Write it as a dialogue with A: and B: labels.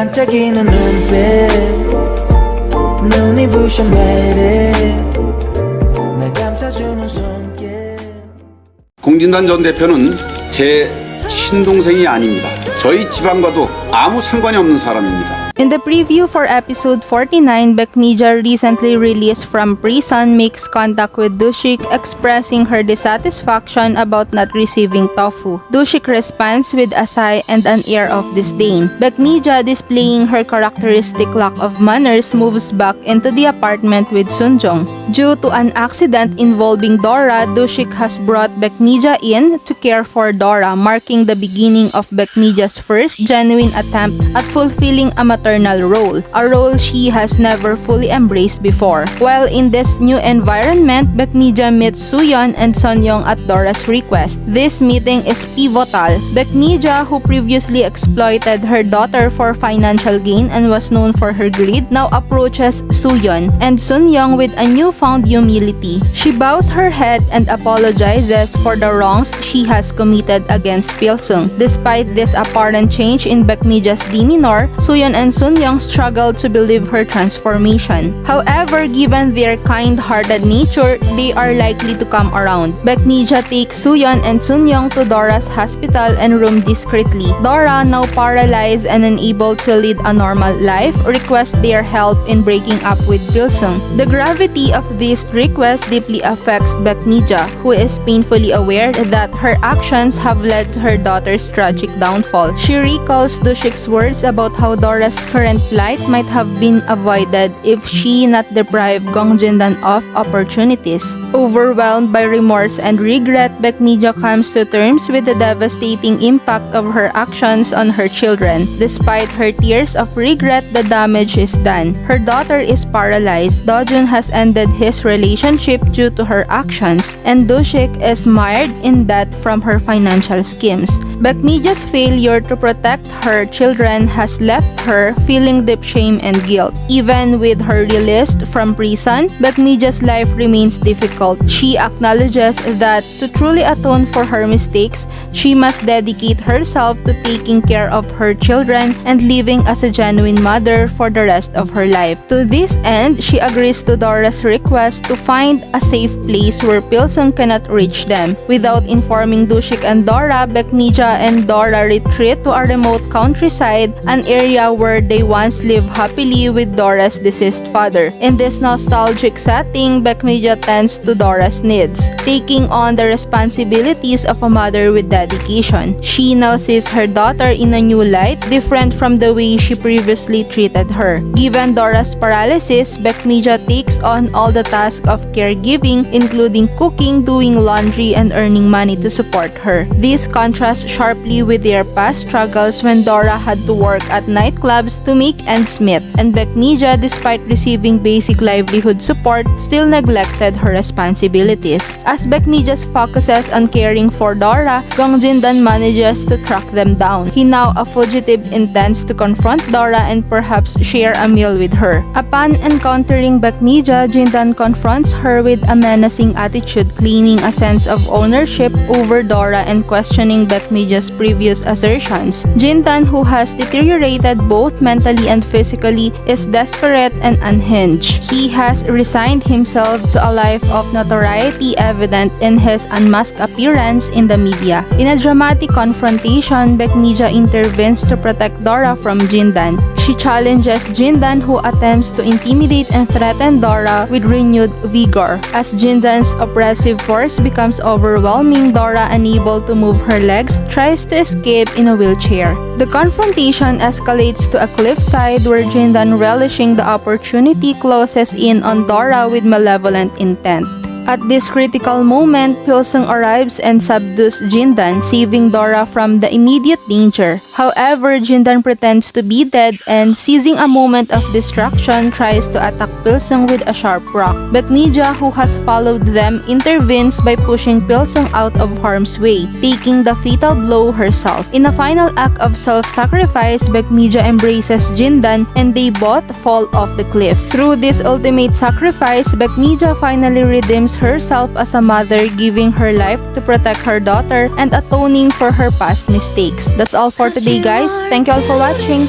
A: 반짝이는 눈빛 눈이 부셔 매일 날 감싸주는 손길.
B: 공진단 전 대표는 제 친동생이 아닙니다. 저희 집안과도 아무 상관이 없는 사람입니다.
C: In the preview for episode 49, Baek Mi Ja, recently released from prison, makes contact with Dushik, expressing her dissatisfaction about not receiving tofu. Dushik responds with a sigh and an air of disdain. Baek Mi Ja, displaying her characteristic lack of manners, moves back into the apartment with Sunjong. Due to an accident involving Dora, Dushik has brought Baek Mi Ja in to care for Dora, marking the beginning of Baek Mi Ja's first genuine attempt at fulfilling a maternal role, a role she has never fully embraced before. While in this new environment, Baek Mi Ja meets Sooyeon and Sonyoung at Dora's request. This meeting is pivotal. Baek Mi Ja, who previously exploited her daughter for financial gain and was known for her greed, now approaches Sooyeon and Sonyoung with a newfound humility. She bows her head and apologizes for the wrongs she has committed against Pil Sung. Despite this apparent change in Baek Mi Ja's demeanor, Sooyeon and Sonyoung struggle to believe her transformation. However, given their kind-hearted nature, they are likely to come around. Baek Mi Ja takes Sooyeon and Sonyoung to Dora's hospital and room discreetly. Dora, now paralyzed and unable to lead a normal life, requests their help in breaking up with Pil Sung. The gravity of this request deeply affects Baek Mi Ja, who is painfully aware that her actions have led to her daughter's tragic downfall. She recalls Dushik's words about how Dora's current plight might have been avoided if she not deprived Jin-dan of opportunities. Overwhelmed by remorse and regret, Baek Mi Ja comes to terms with the devastating impact of her actions on her children. Despite her tears of regret, the damage is done. Her daughter is paralyzed. Dojun has ended his relationship due to her actions, and Dushik is mired in debt from her financial schemes. Baek Mi Ja's failure to protect her children has left her feeling deep shame and guilt. Even with her release from prison, Baek Mi Ja's life remains difficult. She acknowledges that to truly atone for her mistakes, she must dedicate herself to taking care of her children and living as a genuine mother for the rest of her life. To this end, she agrees to Dora's request to find a safe place where Pil Sung cannot reach them. Without informing Dushik and Dora, Baek Mi Ja and Dora retreat to a remote countryside, an area where they once lived happily with Dora's deceased father. In this nostalgic setting, Baek Mi Ja tends to Dora's needs, taking on the responsibilities of a mother with dedication. She now sees her daughter in a new light, different from the way she previously treated her. Given Dora's paralysis, Baek Mi Ja takes on all the tasks of caregiving, including cooking, doing laundry, and earning money to support her. This contrasts sharply with their past struggles when Dora had to work at nightclubs to make ends meet, and Baek Mi Ja, despite receiving basic livelihood support, still neglected her responsibilities. As Baek Mi Ja focuses on caring for Dora, Jin-dan manages to track them down. He, now a fugitive, intends to confront Dora and perhaps share a meal with her. Upon encountering Baek Mi Ja, Jin-dan confronts her with a menacing attitude, claiming a sense of ownership over Dora and questioning Baek Mi Ja's previous assertions. Jin-dan, who has deteriorated both mentally and physically, is desperate and unhinged. He has resigned himself to a life of notoriety, evident in his unmasked appearance in the media. In a dramatic confrontation, Baek Mi Ja intervenes to protect Dora from Jin-dan. She challenges Jin-dan, who attempts to intimidate and threaten Dora with renewed vigor. As Jin-dan's oppressive force becomes overwhelming, Dora, unable to move her legs, tries to escape in a wheelchair. The confrontation escalates to a cliffside where Jin-dan, relishing the opportunity, closes in on Dora with malevolent intent. At this critical moment, Pil Sung arrives and subdues Jin-dan, saving Dora from the immediate danger. However, Jin-dan pretends to be dead and, seizing a moment of distraction, tries to attack Pil Sung with a sharp rock. Baek Mi Ja, who has followed them, intervenes by pushing Pil Sung out of harm's way, taking the fatal blow herself. In a final act of self-sacrifice, Baek Mi Ja embraces Jin-dan and they both fall off the cliff. Through this ultimate sacrifice, Baek Mi Ja finally redeems herself as a mother, giving her life to protect her daughter and atoning for her past mistakes. That's all for today, guys. Thank you all for watching.